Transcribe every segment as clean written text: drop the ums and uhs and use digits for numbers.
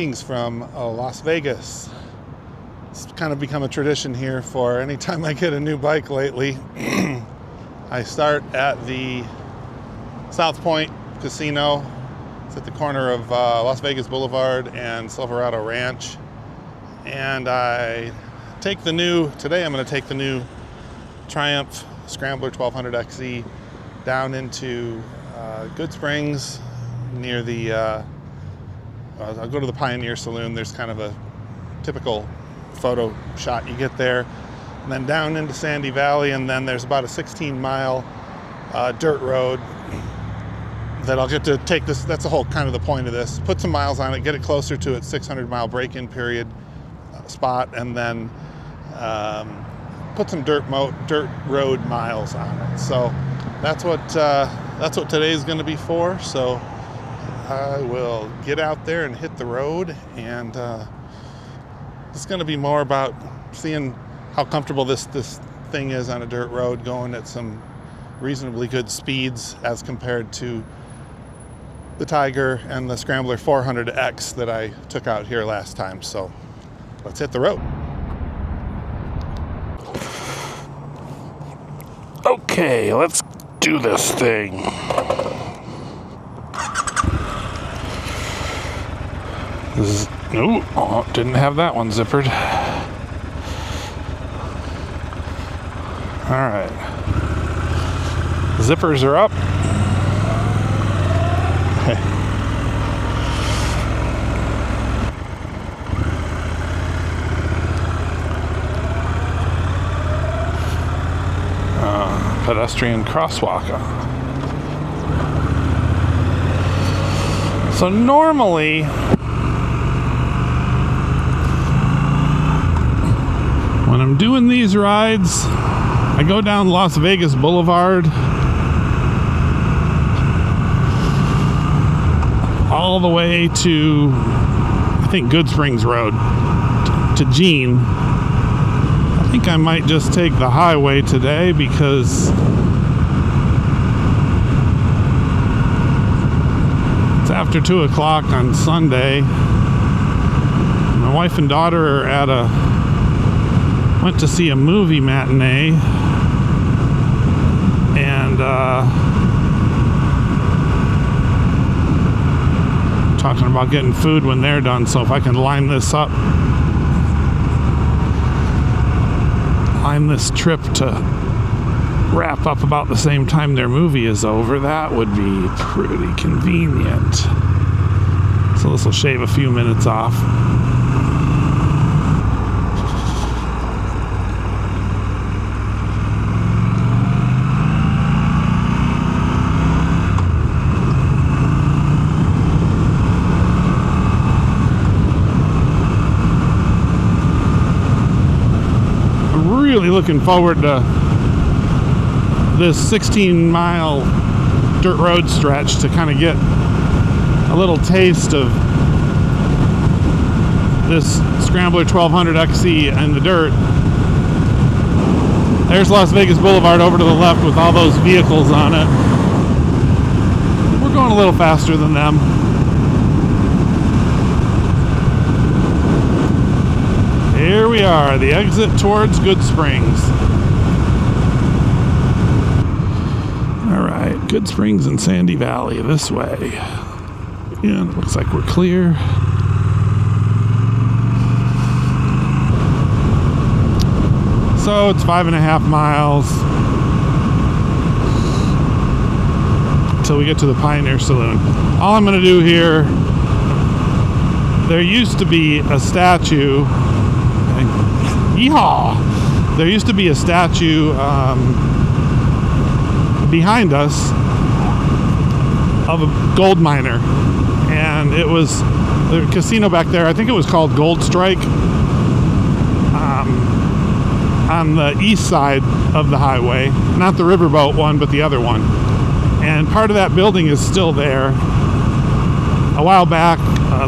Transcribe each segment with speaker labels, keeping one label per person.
Speaker 1: Greetings from Las Vegas. It's kind of become a tradition here for anytime I get a new bike lately. I start at the South Point Casino. It's at the corner of Las Vegas Boulevard and Silverado Ranch. And I take today I'm going to take the new Triumph Scrambler 1200 XE down into Goodsprings near the, I'll go to the Pioneer Saloon. There's kind of a typical photo shot you get there. And then down into Sandy Valley, and then there's about a 16-mile dirt road that I'll get to take this. That's the whole kind of the point of this. Put some miles on it, get it closer to its 600-mile break-in period spot, and then put some dirt road miles on it. So that's what today's going to be for. So I will get out there and hit the road, and it's going to be more about seeing how comfortable this thing is on a dirt road, going at some reasonably good speeds as compared to the Tiger and the Scrambler 400X that I took out here last time. So let's hit the road. Okay, let's do this thing. Didn't have that one zippered. All right. Zippers are up. Pedestrian crosswalk. So normally, when I'm doing these rides, I go down Las Vegas Boulevard all the way to, I think, Goodsprings Road to Jean. I think I might just take the highway today because it's after 2 o'clock on Sunday. My wife and daughter went to see a movie matinee, and talking about getting food when they're done. So if I can line this trip to wrap up about the same time their movie is over, that would be pretty convenient. So this will shave a few minutes off. Really looking forward to this 16-mile dirt road stretch to kind of get a little taste of this Scrambler 1200 XE and the dirt. There's Las Vegas Boulevard over to the left with all those vehicles on it. We're going a little faster than them. Here we are, the exit towards Goodsprings. All right, Goodsprings and Sandy Valley this way. And it looks like we're clear. So it's 5.5 miles until we get to the Pioneer Saloon. All I'm going to do here, there used to be a statue. Yeehaw! There used to be a statue behind us of a gold miner, and it was the casino back there. I think it was called Gold Strike, on the east side of the highway, not the riverboat one, but the other one. And part of that building is still there. A while back,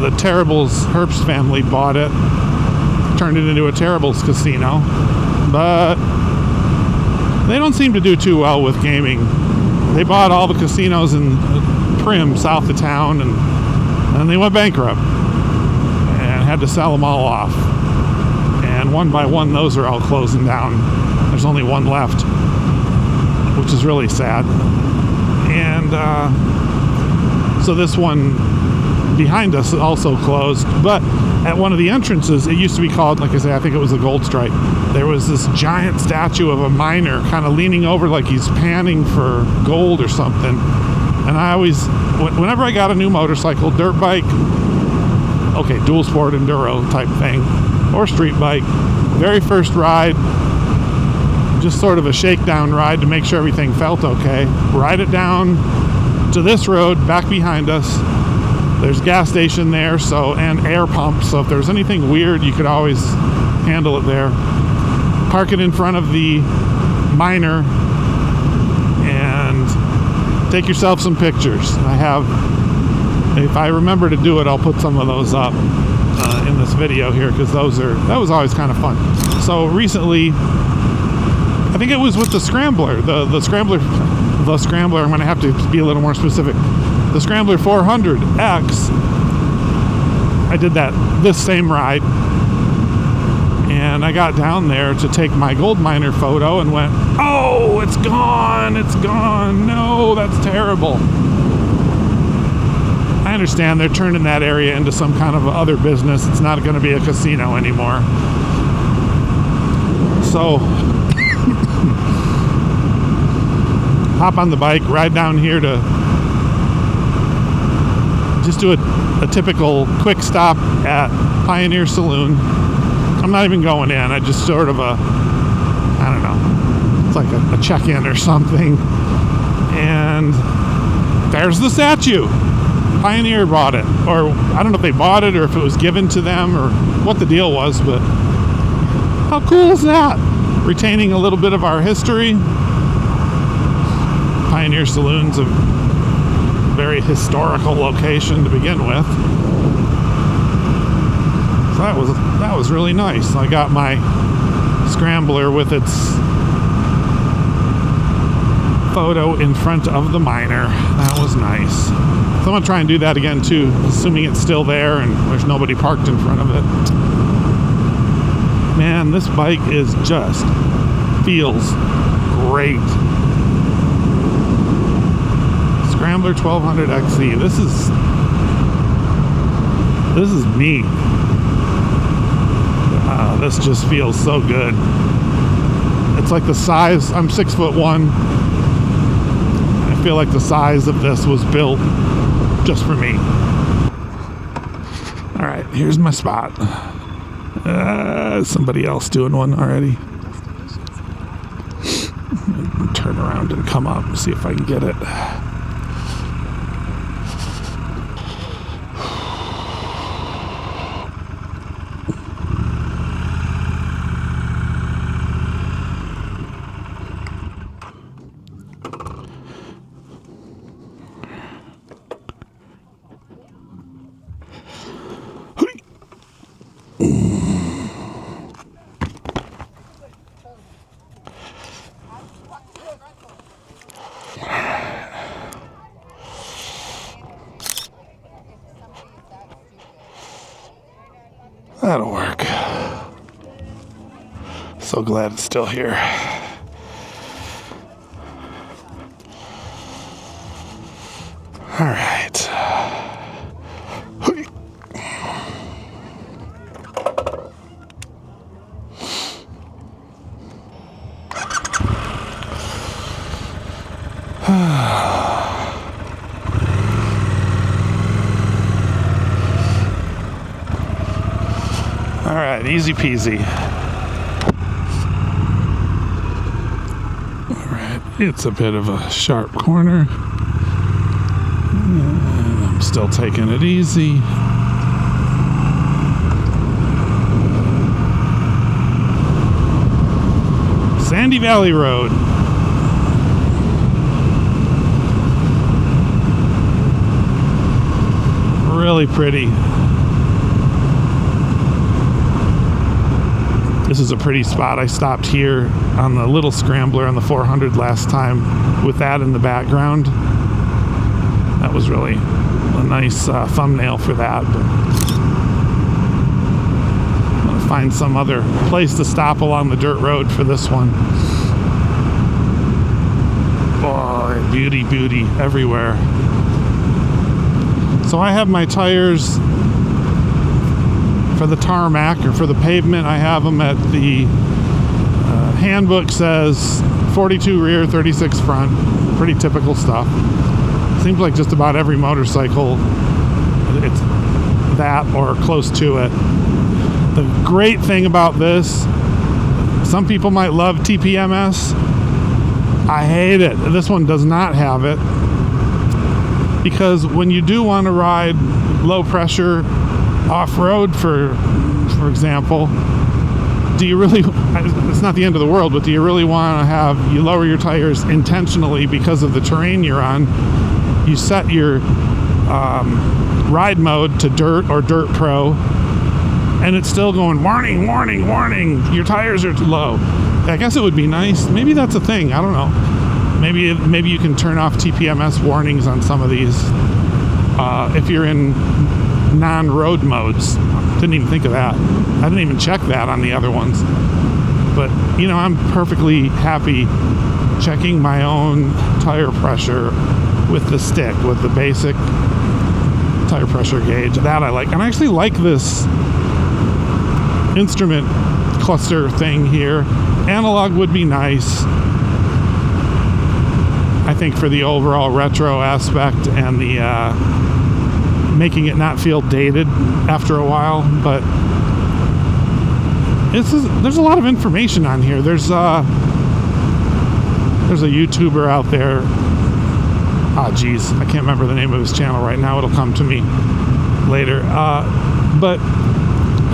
Speaker 1: the Terribles Herbst family bought it, turned it into a Terribles casino, but they don't seem to do too well with gaming. They bought all the casinos in Prim, south of town, and they went bankrupt. had to sell them all off. And one by one, those are all closing down. There's only one left, which is really sad. And so this one behind us also closed. But at one of the entrances, it used to be called, like I say, I think it was the Gold Stripe. There was this giant statue of a miner kind of leaning over like he's panning for gold or something. And I always, whenever I got a new motorcycle, dirt bike, okay, dual sport enduro type thing, or street bike, very first ride, just sort of a shakedown ride to make sure everything felt okay. Ride it down to this road back behind us. There's a gas station there, so, and air pump, so if there's anything weird, you could always handle it there. Park it in front of the miner and take yourself some pictures. I have, if I remember to do it, I'll put some of those up in this video here, because that was always kind of fun. So recently, I think it was with the Scrambler, the Scrambler, I'm going to have to be a little more specific. The Scrambler 400X, I did this same ride, and I got down there to take my gold miner photo and went, oh, it's gone, no, that's terrible. I understand they're turning that area into some kind of other business. It's not going to be a casino anymore. So hop on the bike, ride down here to just do a typical quick stop at Pioneer Saloon. I'm not even going in. I just sort of I don't know, it's like a check-in or something. And there's the statue. Pioneer bought it, or I don't know if they bought it or if it was given to them or what the deal was, but how cool is that? Retaining a little bit of our history. Pioneer Saloon's a very historical location to begin with. So that was really nice. I got my Scrambler with its photo in front of the miner. That was nice. So I'm gonna try and do that again too, assuming it's still there and there's nobody parked in front of it. Man, this bike feels great. Scrambler 1200 XC. This is me. This just feels so good. It's like the size. I'm 6'1". I feel like the size of this was built just for me. All right, here's my spot. Somebody else doing one already. Turn around and come up and see if I can get it. That'll work. So glad it's still here. All right. All right, easy peasy. All right, it's a bit of a sharp corner. And I'm still taking it easy. Sandy Valley Road. Really pretty. This is a pretty spot. I stopped here on the little Scrambler on the 400 last time with that in the background. That was really a nice thumbnail for that. But find some other place to stop along the dirt road for this one. Oh, beauty, beauty everywhere. So I have my tires for the tarmac or for the pavement. I have them at the handbook says 42 rear, 36 front. Pretty typical stuff. Seems like just about every motorcycle, it's that or close to it. The great thing about this, some people might love TPMS. I hate it. This one does not have it, because when you do want to ride low pressure off-road, for example, do you really, it's not the end of the world, but do you really want to have, you lower your tires intentionally because of the terrain you're on? You set your ride mode to dirt or dirt pro, and it's still going warning, warning, warning, your tires are low. I guess it would be nice. Maybe that's a thing. I don't know. Maybe you can turn off TPMS warnings on some of these if you're in non-road modes. Didn't even think of that. I didn't even check that on the other ones. But, you know, I'm perfectly happy checking my own tire pressure with the stick, with the basic tire pressure gauge. That I like. And I actually like this instrument cluster thing here. Analog would be nice, I think, for the overall retro aspect and the making it not feel dated after a while. But there's a lot of information on here. There's a YouTuber out there. Geez, I can't remember the name of his channel right now. It'll come to me later. But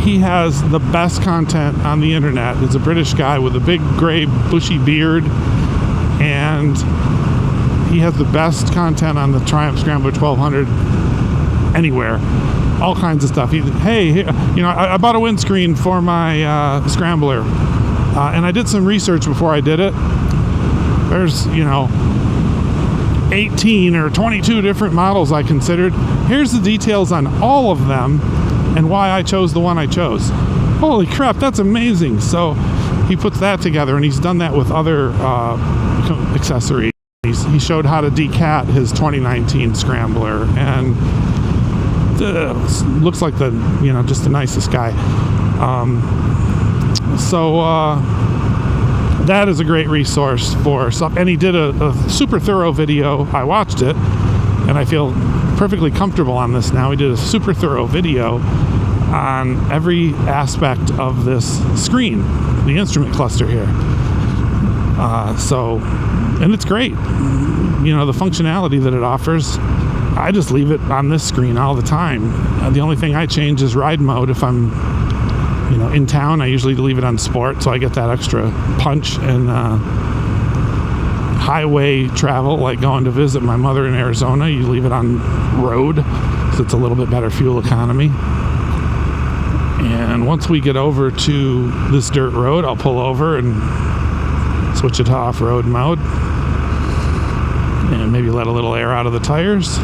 Speaker 1: he has the best content on the internet. He's a British guy with a big gray bushy beard, and he has the best content on the Triumph Scrambler 1200 anywhere. All kinds of stuff. I bought a windscreen for my Scrambler, and I did some research before I did it. There's 18 or 22 different models I considered. Here's the details on all of them and why I chose the one I chose. Holy crap, that's amazing. So he puts that together, and he's done that with other accessories. He showed how to decat his 2019 Scrambler, and looks like just the nicest guy. That is a great resource for stuff. And he did a super thorough video. I watched it, and I feel perfectly comfortable on this now. He did a super thorough video on every aspect of this screen, the instrument cluster here. And it's great. The functionality that it offers, I just leave it on this screen all the time. The only thing I change is ride mode. If I'm in town, I usually leave it on sport, so I get that extra punch. And highway travel, like going to visit my mother in Arizona, you leave it on road, so it's a little bit better fuel economy. And once we get over to this dirt road, I'll pull over and switch it to off-road mode, and maybe let a little air out of the tires.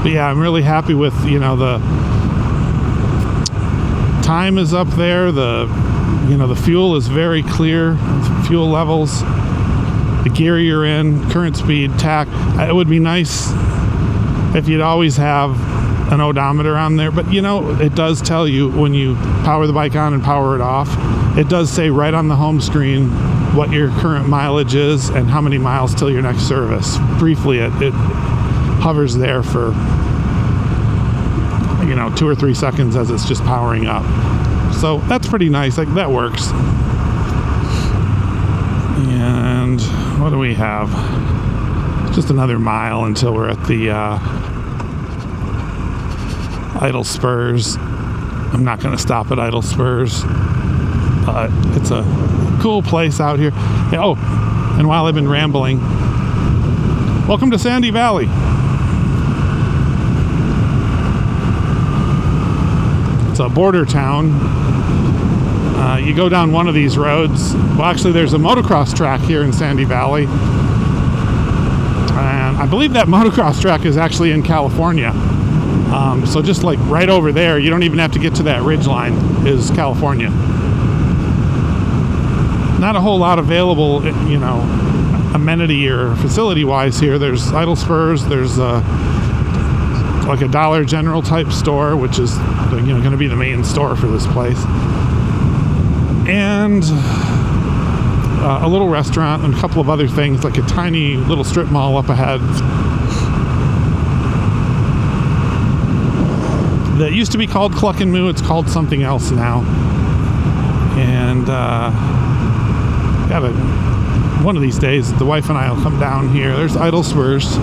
Speaker 1: But yeah, I'm really happy with, the time is up there. The fuel is very clear. Fuel levels, the gear you're in, current speed, tach. It would be nice if you'd always have an odometer on there, but it does tell you when you power the bike on and power it off. It does say right on the home screen what your current mileage is and how many miles till your next service. Briefly, it hovers there for 2 or 3 seconds as it's just powering up. So that's pretty nice. That works. And what do we have? Just another mile until we're at the Idle Spurs. I'm not going to stop at Idle Spurs, but it's a cool place out here. Oh, and while I've been rambling, welcome to Sandy Valley. It's a border town. You go down one of these roads. Well, actually, there's a motocross track here in Sandy Valley. And I believe that motocross track is actually in California. So just like right over there, you don't even have to get to that ridge line, is California. Not a whole lot available, you know, amenity or facility wise here. There's Idle Spurs, there's like a Dollar General type store, which is, you know, going to be the main store for this place, and a little restaurant and a couple of other things, like a tiny little strip mall up ahead that used to be called Cluck and Moo. It's called something else now. And one of these days, the wife and I will come down here. There's Idle Spurs.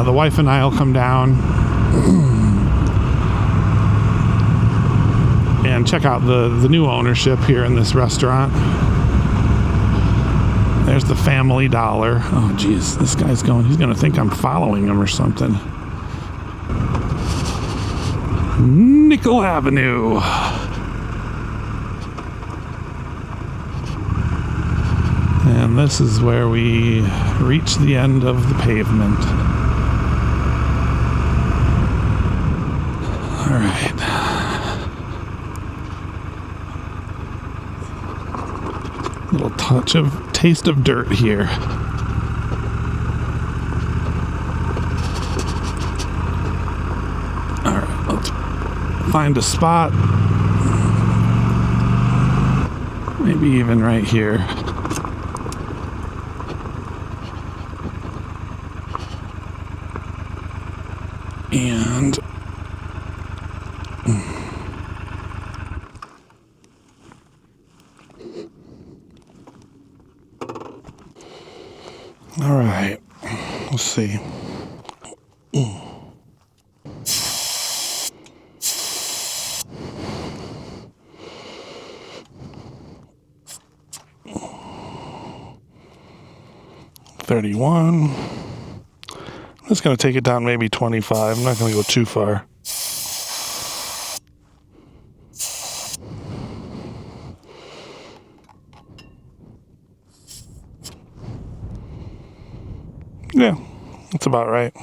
Speaker 1: The wife and I will come down and check out the new ownership here in this restaurant. There's the Family Dollar. Oh, geez, this guy's going. He's going to think I'm following him or something. Nickel Avenue. And this is where we reach the end of the pavement. All right. Little touch of taste of dirt here. All right, let's find a spot. Maybe even right here. And all right, let's see. $31. I'm just going to take it down maybe 25. I'm not going to go too far. Yeah, that's about right.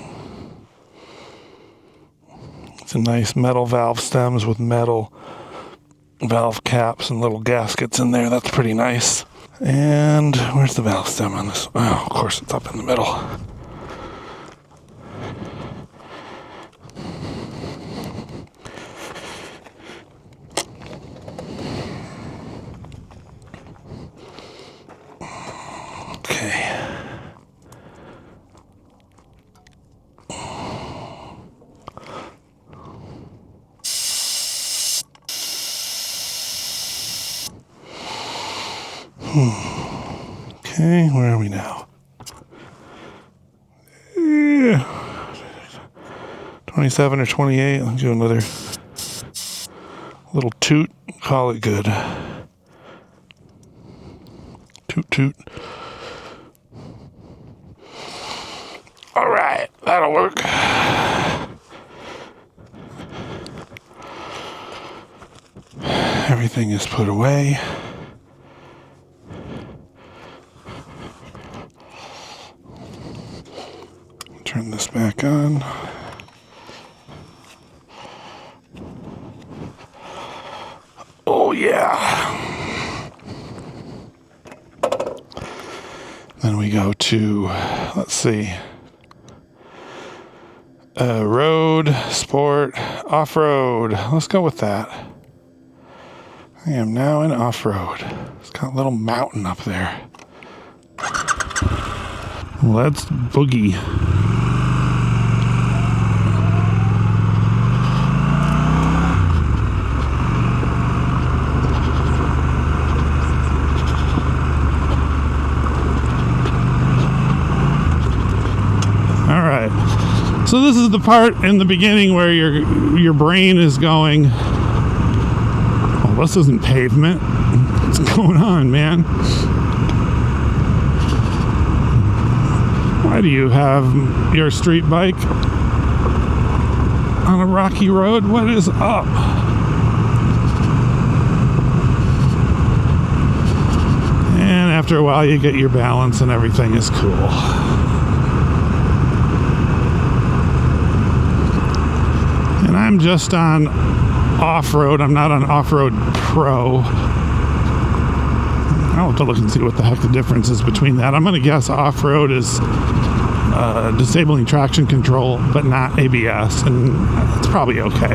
Speaker 1: It's a nice metal valve stems with metal valve caps and little gaskets in there. That's pretty nice. And where's the valve stem on this? Oh, of course, it's up in the middle. Okay. Okay, where are we now? Yeah. 27 or 28. Let's do another little toot. Call it good. Toot toot. All right, that'll work. Everything is put away. Turn this back on. Oh yeah. Then we go to, let's see, road, sport, off-road. Let's go with that. I am now in off-road. It's got a little mountain up there. Let's boogie. So this is the part in the beginning where your brain is going, oh, this isn't pavement. What's going on, man? Why do you have your street bike on a rocky road? What is up? And after a while you get your balance and everything is cool. And I'm just on off-road. I'm not on off-road pro. I'll have to look and see what the heck the difference is between that. I'm going to guess off-road is disabling traction control, but not ABS, and it's probably okay.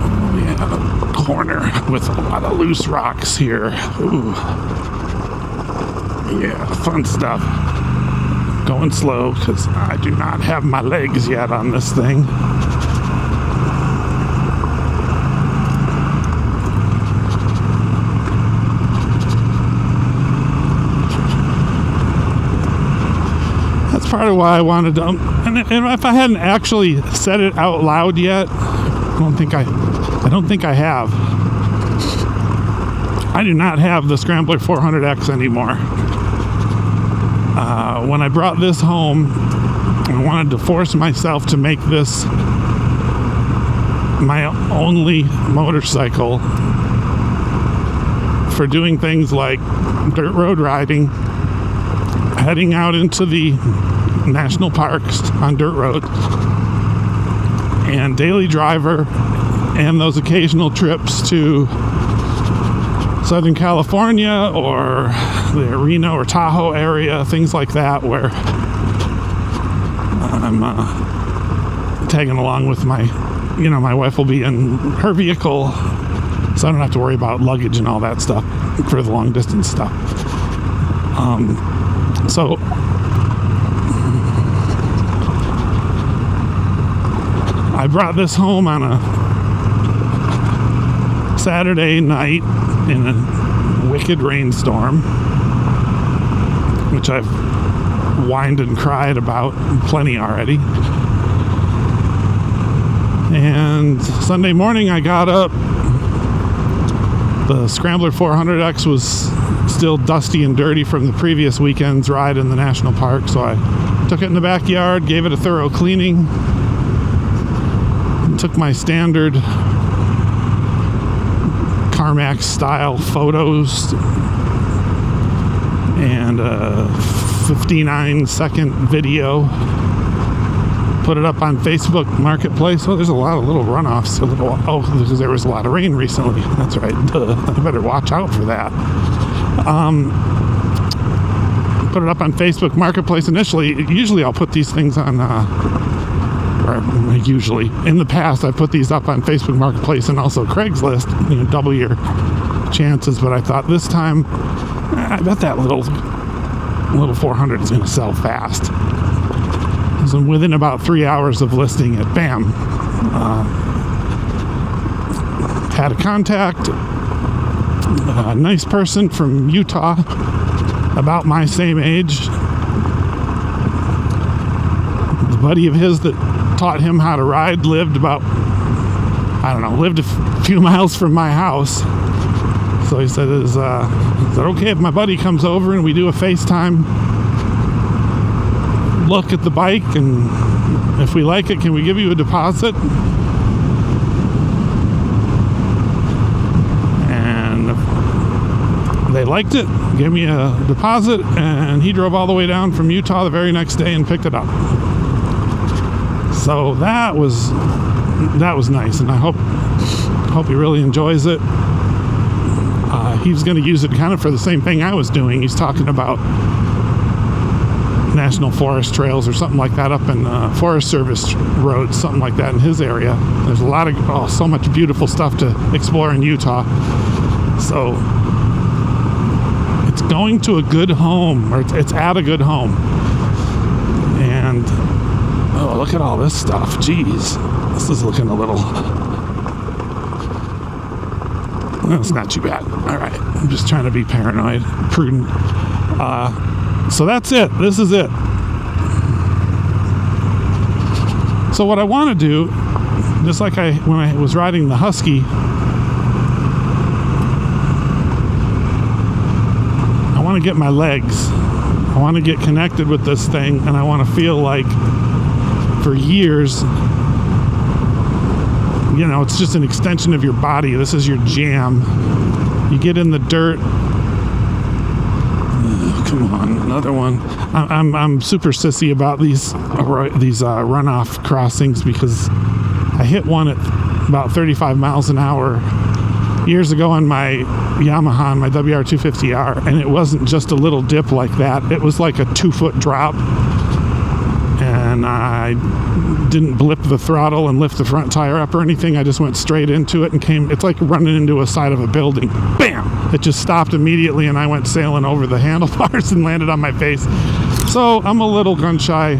Speaker 1: Oh yeah, corner with a lot of loose rocks here. Ooh. Yeah, fun stuff. Going slow because I do not have my legs yet on this thing. That's part of why I wanted to. And if I hadn't actually said it out loud yet, I don't think I have. I do not have the Scrambler 400X anymore. When I brought this home, I wanted to force myself to make this my only motorcycle for doing things like dirt road riding, heading out into the national parks on dirt roads, and daily driver, and those occasional trips to Southern California or the Reno or Tahoe area, things like that, where I'm tagging along with my wife will be in her vehicle, so I don't have to worry about luggage and all that stuff for the long distance stuff. So I brought this home on a Saturday night in a wicked rainstorm, which I've whined and cried about plenty already. And Sunday morning I got up. The Scrambler 400X was still dusty and dirty from the previous weekend's ride in the national park, so I took it in the backyard, gave it a thorough cleaning, and took my standard CarMax style photos and a 59-second video. Put it up on Facebook Marketplace. Oh, there's a lot of little runoffs. Because there was a lot of rain recently. That's right. I better watch out for that. Put it up on Facebook Marketplace initially. Usually I'll put these things on usually. In the past, I put these up on Facebook Marketplace and also Craigslist, double your chances. But I thought this time, I bet that little 400 is going to sell fast. So within about 3 hours of listing it, bam, had a contact, a nice person from Utah, about my same age. The buddy of his that taught him how to ride lived a few miles from my house. So he said, is that okay if my buddy comes over and we do a FaceTime look at the bike, and if we like it, can we give you a deposit? And they liked it, gave me a deposit, and he drove all the way down from Utah the very next day and picked it up. So that was nice, and I hope he really enjoys it. He's going to use it kind of for the same thing I was doing. He's talking about national forest trails or something like that up in Forest Service roads, something like that in his area. There's a lot of so much beautiful stuff to explore in Utah. So it's going to a good home, or it's at a good home. And oh, look at all this stuff. Jeez, this is looking a little. Well, it's not too bad. All right, I'm just trying to be paranoid, prudent. So that's it. This is it. So what I want to do, just like when I was riding the Husky, I want to get my legs. I want to get connected with this thing, and I want to feel like for years, it's just an extension of your body. This is your jam. You get in the dirt, Come on, another one. I'm super sissy about these runoff crossings because I hit one at about 35 miles an hour years ago on my Yamaha, on my WR250R, and it wasn't just a little dip like that. It was like a 2-foot drop, and I didn't blip the throttle and lift the front tire up or anything. I just went straight into it and it's like running into a side of a building. Bam! It just stopped immediately, and I went sailing over the handlebars and landed on my face. So I'm a little gun shy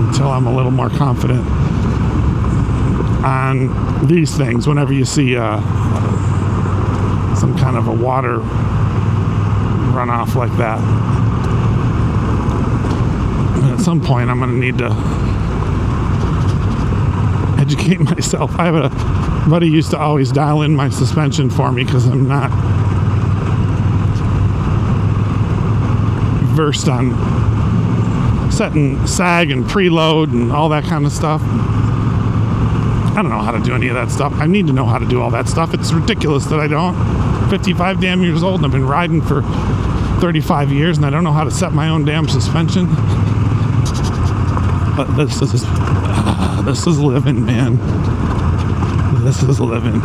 Speaker 1: until I'm a little more confident on these things. Whenever you see some kind of a water runoff like that, and at some point I'm going to need to educate myself. I have a buddy used to always dial in my suspension for me because I'm not versed on setting sag and preload and all that kind of stuff. I don't know how to do any of that stuff. I need to know how to do all that stuff. It's ridiculous that I don't. 55 damn years old, and I've been riding for 35 years, and I don't know how to set my own damn suspension. But this is living, man. This is living.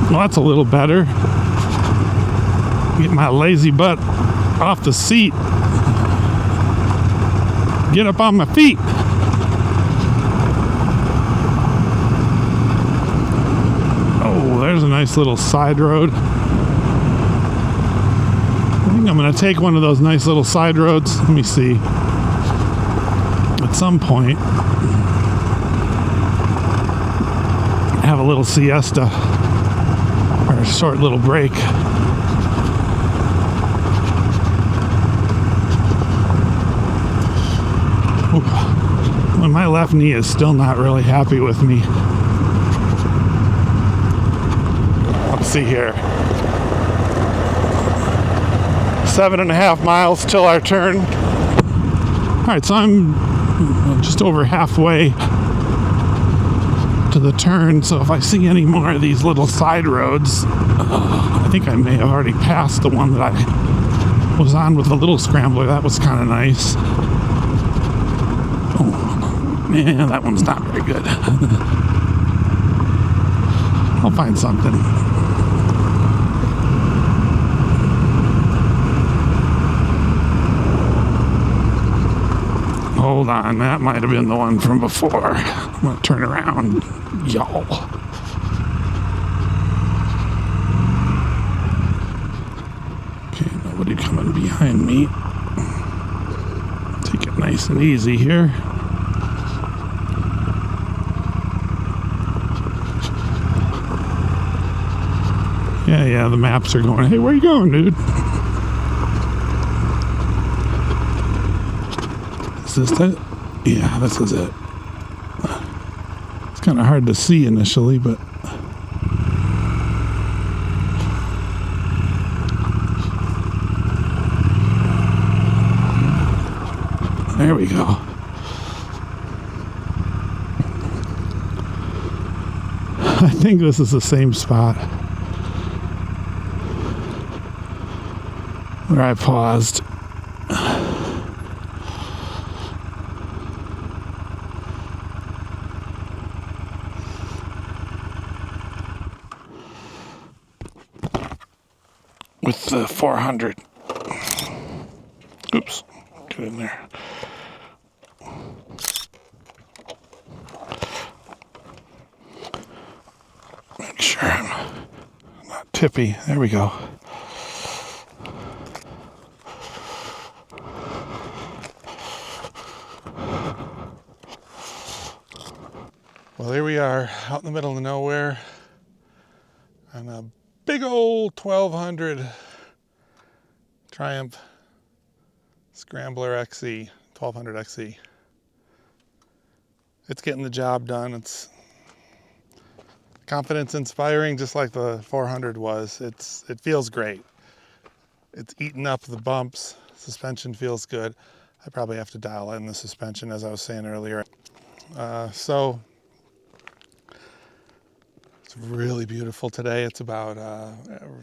Speaker 1: Well, that's a little better. Get my lazy butt off the seat. Get up on my feet. Oh, there's a nice little side road. I think I'm going to take one of those nice little side roads. Let me see. At some point, have a little siesta. Or a short little break. When my left knee is still not really happy with me. Let's see here. 7.5 miles till our turn. Alright, so I'm just over halfway to the turn, so if I see any more of these little side roads, I think I may have already passed the one that I was on with the little scrambler. That was kind of nice. Oh, man, that one's not very good. I'll find something. Hold on, that might have been the one from before. I'm gonna turn around, y'all. Okay, nobody coming behind me. Take it nice and easy here. Yeah, the maps are going, hey, where you going, dude? Is this it? Yeah, this is it. It's kind of hard to see initially, but there we go. I think this is the same spot where I paused. With the 400. Oops, get in there. Make sure I'm not tippy. There we go. Well, here we are out in the middle of nowhere on a big old 1200 Triumph Scrambler XE, 1200 XE. It's getting the job done. It's confidence inspiring, just like the 400 was. It feels great. It's eating up the bumps. Suspension feels good. I probably have to dial in the suspension, as I was saying earlier. So it's really beautiful today. It's about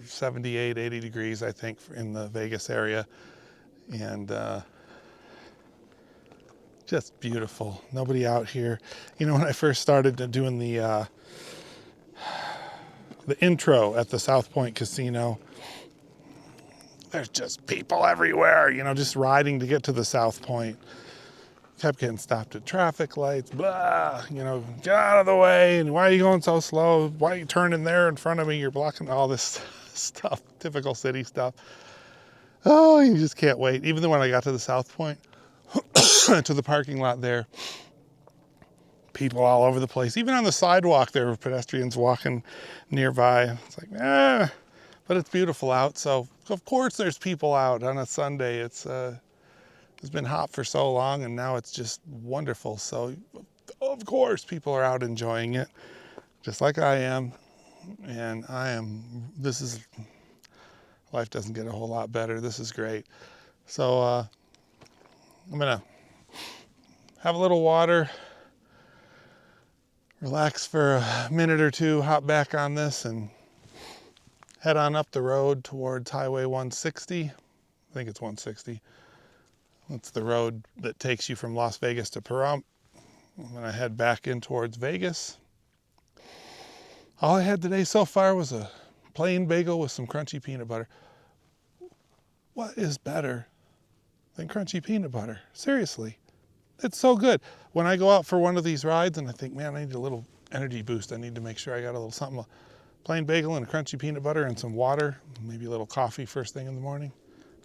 Speaker 1: 78, 80 degrees, I think, in the Vegas area. And just beautiful. Nobody out here. You know, when I first started doing the intro at the South Point Casino, there's just people everywhere, you know, just riding to get to the South Point. Kept getting stopped at traffic lights, blah, you know, get out of the way, and why are you going so slow? Why are you turning there in front of me? You're blocking all this stuff, typical city stuff. Oh, you just can't wait. Even when I got to the South Point, to the parking lot there, people all over the place. Even on the sidewalk, there were pedestrians walking nearby. It's like, but it's beautiful out. So of course there's people out on a Sunday. It's been hot for so long, and now it's just wonderful. So of course people are out enjoying it, just like I am. And life doesn't get a whole lot better. This is great. So I'm gonna have a little water, relax for a minute or two, hop back on this, and head on up the road towards Highway 160. I think it's 160. That's the road that takes you from Las Vegas to Pahrump. I'm gonna head back in towards Vegas. All I had today so far was a plain bagel with some crunchy peanut butter. What is better than crunchy peanut butter? Seriously, it's so good. When I go out for one of these rides and I think, man, I need a little energy boost, I need to make sure I got a little something, a plain bagel and a crunchy peanut butter and some water, maybe a little coffee first thing in the morning,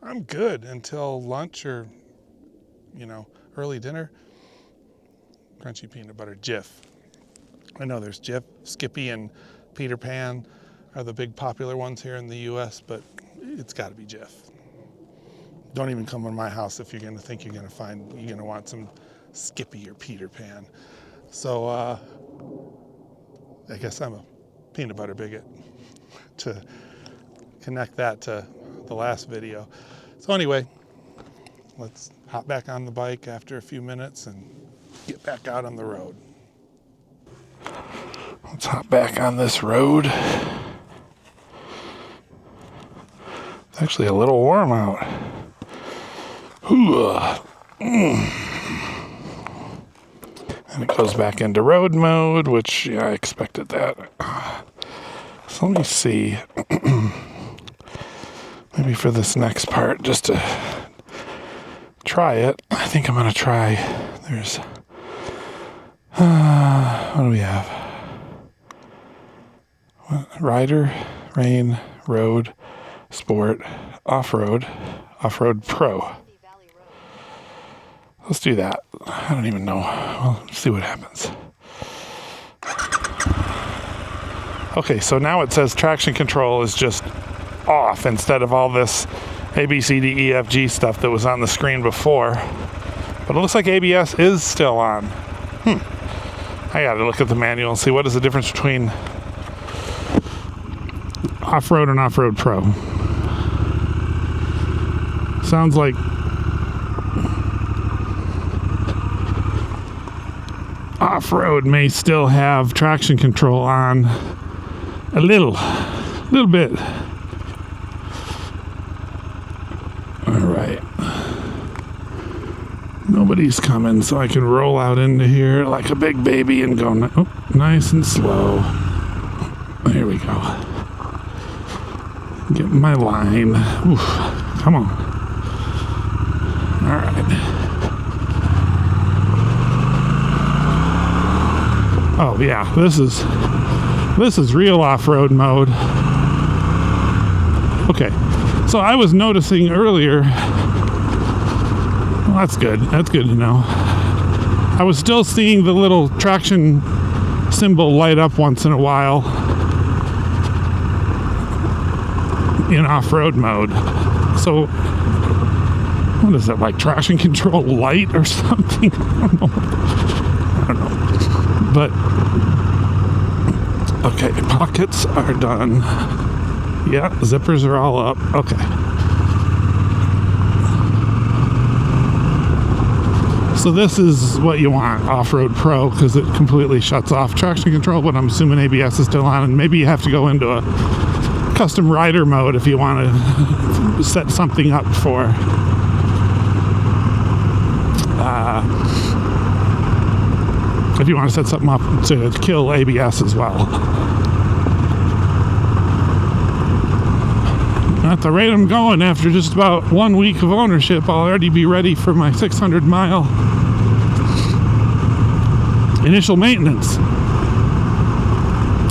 Speaker 1: I'm good until lunch or, you know, early dinner. Crunchy peanut butter, Jif. I know there's Jif, Skippy, and Peter Pan are the big popular ones here in the US, but it's gotta be Jif. Don't even come to my house if you're gonna think you're gonna want some Skippy or Peter Pan. So I guess I'm a peanut butter bigot, to connect that to the last video. So anyway, let's hop back on the bike after a few minutes and get back out on the road. Let's hop back on this road. It's actually a little warm out. And it goes back into road mode, which, yeah, I expected that. So let me see. Maybe for this next part, just to try it, I think I'm going to try. There's, what do we have? Rider, Rain, Road, Sport, Off-Road, Off-Road Pro. Let's do that. I don't even know. Well, let's see what happens. Okay, so now it says traction control is just off instead of all this A, B, C, D, E, F, G stuff that was on the screen before. But it looks like ABS is still on. I gotta look at the manual and see what is the difference between Off-Road and Off-Road Pro. Sounds like Off-Road may still have traction control on a little bit. All right. Nobody's coming, so I can roll out into here like a big baby and go nice and slow. There we go. Get my line. Oof, come on. All right. Oh yeah, this is real off-road mode. Okay, so I was noticing earlier. Well, that's good. That's good to know. I was still seeing the little traction symbol light up once in a while in off-road mode. So, what is that, like traction control light or something? I don't know. But, okay, pockets are done. Yeah, zippers are all up. Okay. So this is what you want, Off-Road Pro, because it completely shuts off traction control, but I'm assuming ABS is still on, and maybe you have to go into a custom rider mode if you want to set something up for if you want to set something up to kill ABS as well. At the rate I'm going, after just about 1 week of ownership, I'll already be ready for my 600-mile initial maintenance.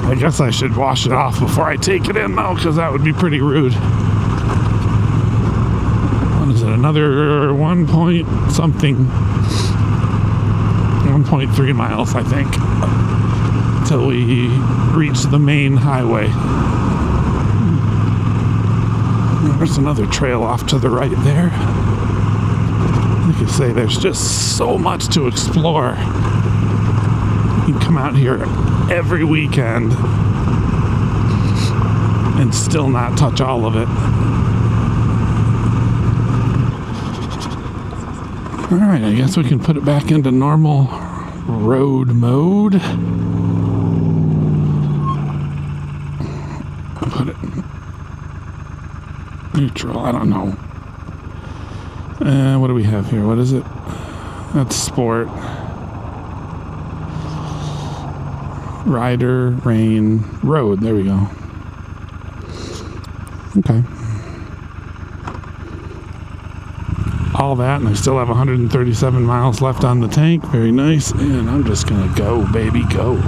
Speaker 1: I guess I should wash it off before I take it in, though, because that would be pretty rude. What is it? Another 1 point something, 1.3 miles, I think, till we reach the main highway. There's another trail off to the right there. Like I say, there's just so much to explore. You can come out here every weekend and still not touch all of it. Alright, I guess we can put it back into normal road mode. Put it neutral, I don't know. What do we have here? What is it? That's sport. Rider, rain, road. There we go. Okay. All that, and I still have 137 miles left on the tank. Very nice. And I'm just gonna go, baby, go.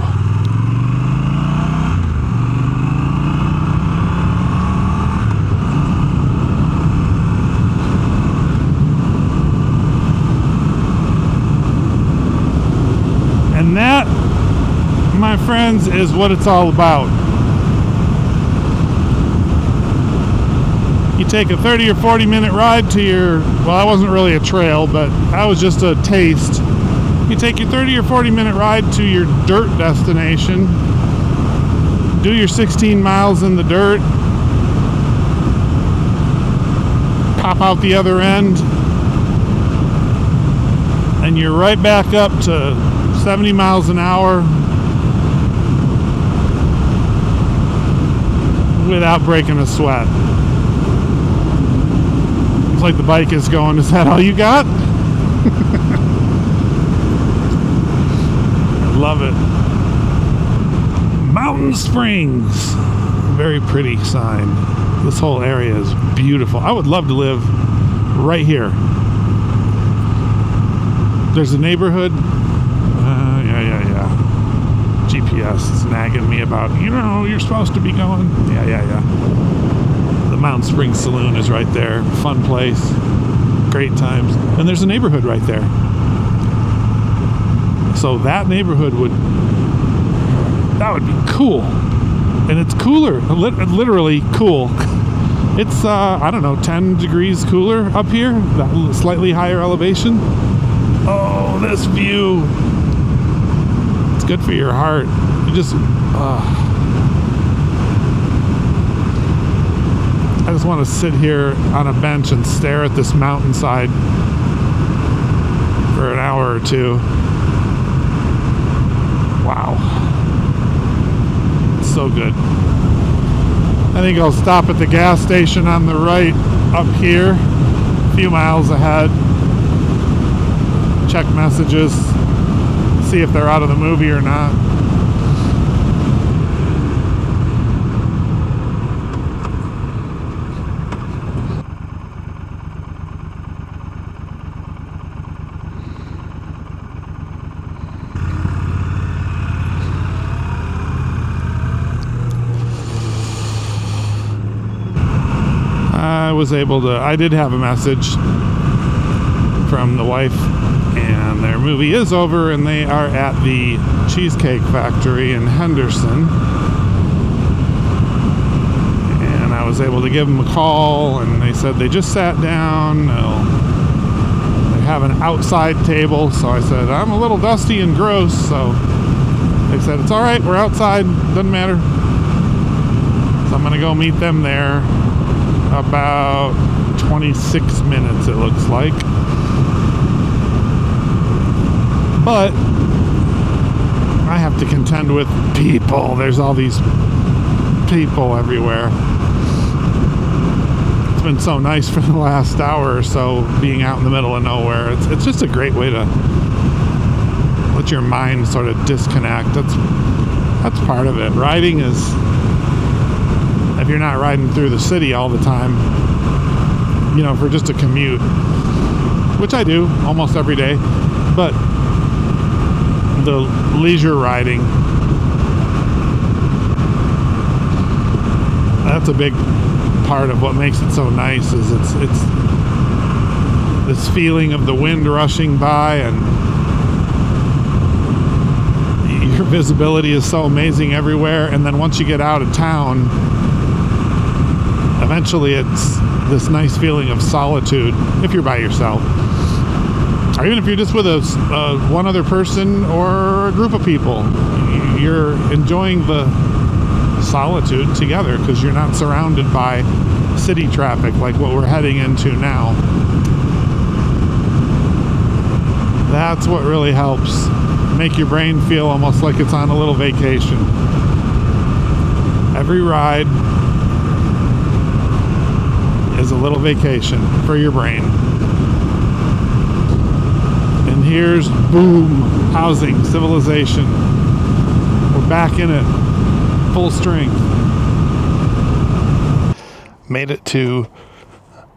Speaker 1: And that, my friends, is what it's all about. You take a 30 or 40 minute ride to your, well, that wasn't really a trail, but that was just a taste. You take your 30 or 40 minute ride to your dirt destination, do your 16 miles in the dirt, pop out the other end, and you're right back up to 70 miles an hour without breaking a sweat. It's like the bike is going, is that all you got? I love it. Mountain Springs. Very pretty sign. This whole area is beautiful. I would love to live right here. There's a neighborhood. Yeah. GPS is nagging me about, you're supposed to be going. Yeah. The Mountain Springs Saloon is right there. Fun place. Great times. And there's a neighborhood right there. So that neighborhood would be cool. And it's cooler. Literally cool. It's, 10 degrees cooler up here. That slightly higher elevation. Oh, this view. It's good for your heart. You just, I just want to sit here on a bench and stare at this mountainside for an hour or two. Wow. It's so good. I think I'll stop at the gas station on the right up here, a few miles ahead. Check messages, see if they're out of the movie or not. I did have a message from the wife, and their movie is over, and they are at the Cheesecake Factory in Henderson. And I was able to give them a call, and they said they just sat down. They have an outside table, so I said, I'm a little dusty and gross, so they said, it's all right, we're outside, doesn't matter. So I'm going to go meet them there. About 26 minutes, it looks like. But I have to contend with people. There's all these people everywhere. It's been so nice for the last hour or so being out in the middle of nowhere. It's just a great way to let your mind sort of disconnect. That's part of it. Riding is, if you're not riding through the city all the time, for just a commute, which I do almost every day, but the leisure riding, that's a big part of what makes it so nice. Is it's this feeling of the wind rushing by, and your visibility is so amazing everywhere. And then once you get out of town, eventually it's this nice feeling of solitude if you're by yourself, or even if you're just with one other person or a group of people. You're enjoying the solitude together because you're not surrounded by city traffic like what we're heading into now. That's what really helps make your brain feel almost like it's on a little vacation. Every ride is a little vacation for your brain. And here's boom, housing, civilization. We're back in it, full strength. Made it to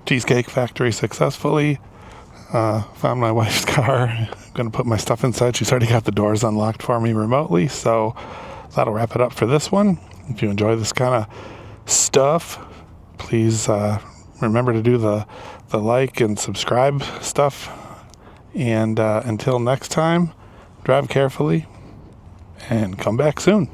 Speaker 1: Cheesecake Factory successfully. Found my wife's car. I'm going to put my stuff inside. She's already got the doors unlocked for me remotely. So that'll wrap it up for this one. If you enjoy this kind of stuff, please remember to do the like and subscribe stuff. And until next time, drive carefully and come back soon.